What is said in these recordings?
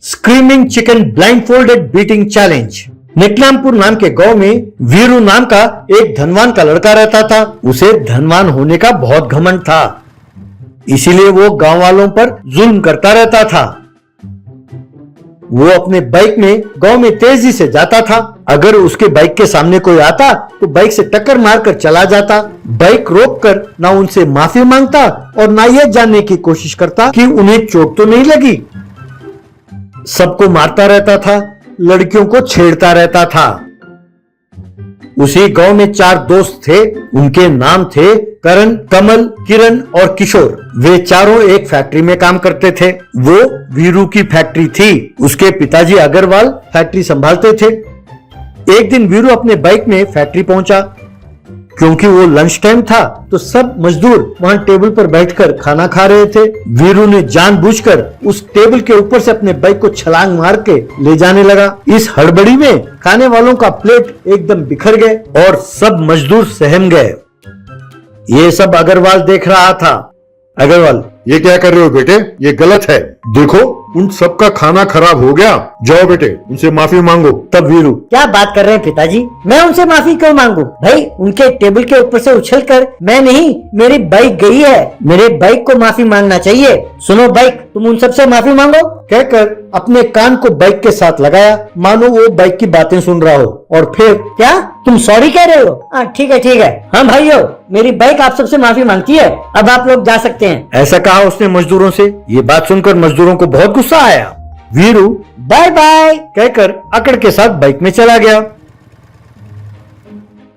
Screaming chicken blindfolded beating challenge. Niklampur नाम के गांव में वीरू नाम का एक धनवान का लड़का रहता था। उसे धनवान होने का बहुत घमंड था, इसीलिए वो गांव वालों पर जुल्म करता रहता था। वो अपने बाइक में गांव में तेजी से जाता था। अगर उसके बाइक के सामने कोई आता तो बाइक से टक्कर मारकर चला जाता। बाइक रोककर ना उनसे माफी मांगता और ना यह जानने की कोशिश करता कि उन्हें चोट तो नहीं लगी। सबको मारता रहता था, लड़कियों को छेड़ता रहता था। उसी गांव में 4 दोस्त थे। उनके नाम थे करण, कमल, किरण और किशोर। वे चारों एक फैक्ट्री में काम करते थे। वो वीरू की फैक्ट्री थी। उसके पिताजी अग्रवाल फैक्ट्री संभालते थे। एक दिन वीरू अपने बाइक में फैक्ट्री पहुंचा। क्योंकि वो लंच टाइम था तो सब मजदूर वहां टेबल पर बैठकर खाना खा रहे थे। वीरू ने जानबूझकर उस टेबल के ऊपर से अपने बाइक को छलांग मार के ले जाने लगा। इस हड़बड़ी में खाने वालों का प्लेट एकदम बिखर गए और सब मजदूर सहम गए। ये सब अग्रवाल देख रहा था। अग्रवाल, ये क्या कर रहे हो बेटे? ये गलत है। देखो, उन सबका खाना खराब हो गया। जाओ बेटे, उनसे माफी मांगो। तब वीरू, क्या बात कर रहे हैं पिताजी? मैं उनसे माफी क्यों मांगू? भाई, उनके टेबल के ऊपर से उछलकर मैं नहीं, मेरी बाइक गई है। मेरे बाइक को माफी मांगना चाहिए। सुनो बाइक, तुम उन सबसे माफी मांगो। कहकर अपने कान को बाइक के साथ लगाया, मानो वो बाइक की बातें सुन रहा हो। और फिर, क्या तुम सॉरी कह रहे हो? ठीक है ठीक है। हाँ भाइयों, मेरी बाइक आप सबसे माफी मांगती है। अब आप लोग जा सकते हैं। ऐसा कहा उसने मजदूरों से। ये बात सुनकर मजदूरों को बहुत गुस्सा आया। वीरू बाय बाय कहकर अकड़ के साथ बाइक में चला गया।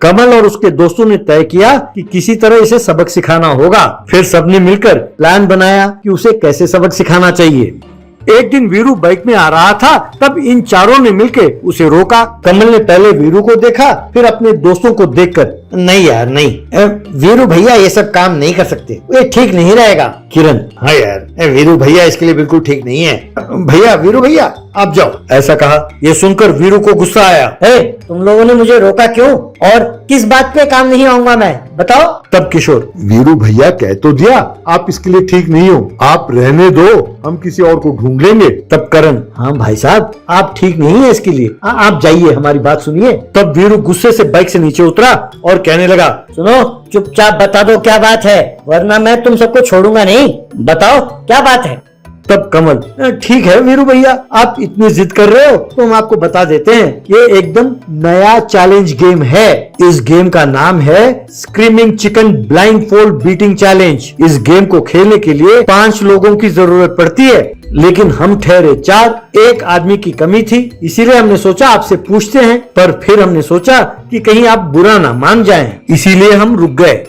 कमल और उसके दोस्तों ने तय किया कि किसी तरह इसे सबक सिखाना होगा। फिर सबने मिलकर प्लान बनाया कि उसे कैसे सबक सिखाना चाहिए। एक दिन वीरू बाइक में आ रहा था, तब इन चारों ने मिलकर उसे रोका। कमल ने पहले वीरू को देखा, फिर अपने दोस्तों को देखकर, नहीं यार नहीं, वीरू भैया ये सब काम नहीं कर सकते, ये ठीक नहीं रहेगा। किरण, हाँ यार, वीरू भैया इसके लिए बिल्कुल ठीक नहीं है। भैया, वीरू भैया आप जाओ, ऐसा कहा। ये सुनकर वीरू को गुस्सा आया। तुम लोगों ने मुझे रोका क्यों और किस बात पे काम नहीं आऊंगा मैं, बताओ। तब किशोर, वीरू भैया कह तो दिया, आप इसके लिए ठीक नहीं हो। आप रहने दो, हम किसी और को ढूंढ लेंगे। तब करण, हाँ भाई साहब, आप ठीक नहीं है इसके लिए, आप जाइए, हमारी बात सुनिए। तब वीरू गुस्से से बाइक से नीचे उतरा और कहने लगा, सुनो, चुपचाप बता दो क्या बात है, वरना मैं तुम सबको छोड़ूंगा नहीं। बताओ क्या बात है। तब कमल, ठीक है वीरू भैया, आप इतनी जिद कर रहे हो तो हम आपको बता देते हैं। ये एकदम नया चैलेंज गेम है। इस गेम का नाम है screaming chicken blindfold beating challenge. इस गेम को खेलने के लिए 5 लोगों की जरूरत पड़ती है, लेकिन हम ठहरे 4। एक आदमी की कमी थी, इसीलिए हमने सोचा आपसे पूछते हैं। पर फिर हमने सोचा कि कहीं आप बुरा ना मान जाएं, इसीलिए हम रुक गए।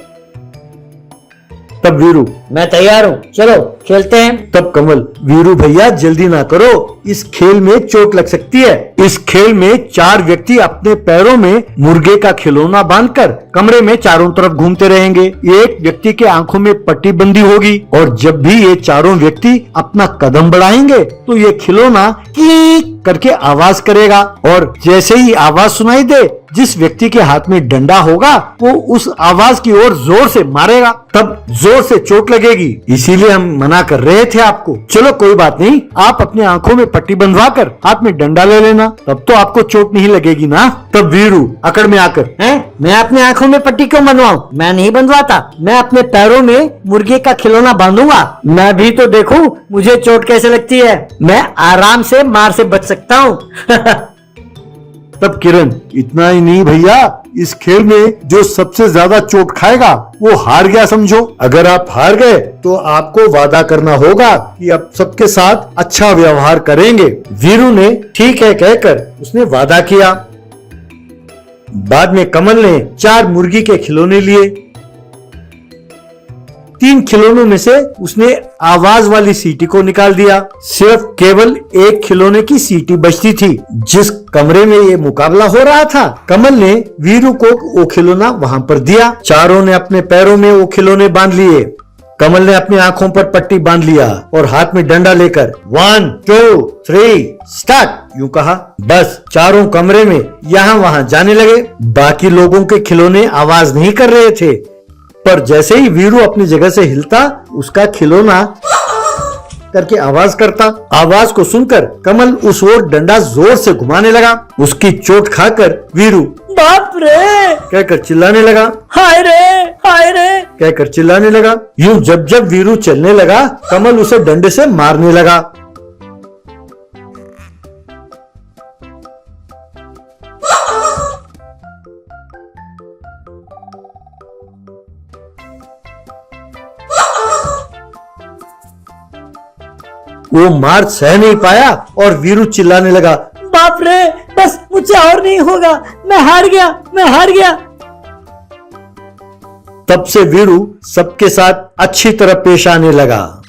तब वीरू, मैं तैयार हूँ, चलो खेलते हैं। तब कमल, वीरू भैया जल्दी ना करो, इस खेल में चोट लग सकती है। इस खेल में 4 व्यक्ति अपने पैरों में मुर्गे का खिलौना बांधकर कमरे में चारों तरफ घूमते रहेंगे। एक व्यक्ति के आंखों में पट्टी बंदी होगी और जब भी ये चारों व्यक्ति अपना कदम बढ़ाएंगे तो ये खिलौना की करके आवाज करेगा और जैसे ही आवाज सुनाई दे, जिस व्यक्ति के हाथ में डंडा होगा वो उस आवाज की ओर जोर से मारेगा, तब जोर से चोट लगेगी। इसीलिए हम मना कर रहे थे आपको। चलो कोई बात नहीं, आप अपने आंखों में पट्टी बंधवाकर हाथ में डंडा ले लेना, तब तो आपको चोट नहीं लगेगी ना। तब वीरू अकड़ में आकर, मैं अपने आंखों में पट्टी क्यों बंधवाऊं? मैं नहीं बंधवाता। मैं अपने पैरों में मुर्गे का खिलौना बांधूंगा। मैं भी तो देखूं मुझे चोट कैसे लगती है। मैं आराम से मार से बच सकता हूँ। तब किरण, इतना ही नहीं भैया, इस खेल में जो सबसे ज्यादा चोट खाएगा वो हार गया समझो। अगर आप हार गए तो आपको वादा करना होगा कि अब सबके साथ अच्छा व्यवहार करेंगे। वीरू ने ठीक है कहकर उसने वादा किया। बाद में कमल ने 4 मुर्गी के खिलौने लिए। 3 खिलौनों में से उसने आवाज वाली सीटी को निकाल दिया। सिर्फ केवल एक खिलौने की सीटी बचती थी। जिस कमरे में ये मुकाबला हो रहा था, कमल ने वीरू को वो खिलौना वहां पर दिया। चारों ने अपने पैरों में वो खिलौने बांध लिए। कमल ने अपनी आंखों पर पट्टी बांध लिया और हाथ में डंडा लेकर 1 2 3 स्टार्ट यूं कहा। बस चारों कमरे में यहाँ वहां जाने लगे। बाकी लोगों के खिलौने आवाज नहीं कर रहे थे, पर जैसे ही वीरू अपनी जगह से हिलता, उसका खिलौना करके आवाज करता। आवाज को सुनकर कमल उस ओर डंडा जोर से घुमाने लगा। उसकी चोट खाकर वीरू बाप रे, कहकर चिल्लाने लगा। हाय रे कहकर चिल्लाने लगा। यूं जब जब वीरू चलने लगा, कमल उसे डंडे से मारने लगा। वो मार सह नहीं पाया और वीरू चिल्लाने लगा। बाप रे, बस मुझसे और नहीं होगा, मैं हार गया। तब से वीरू सबके साथ अच्छी तरह पेश आने लगा।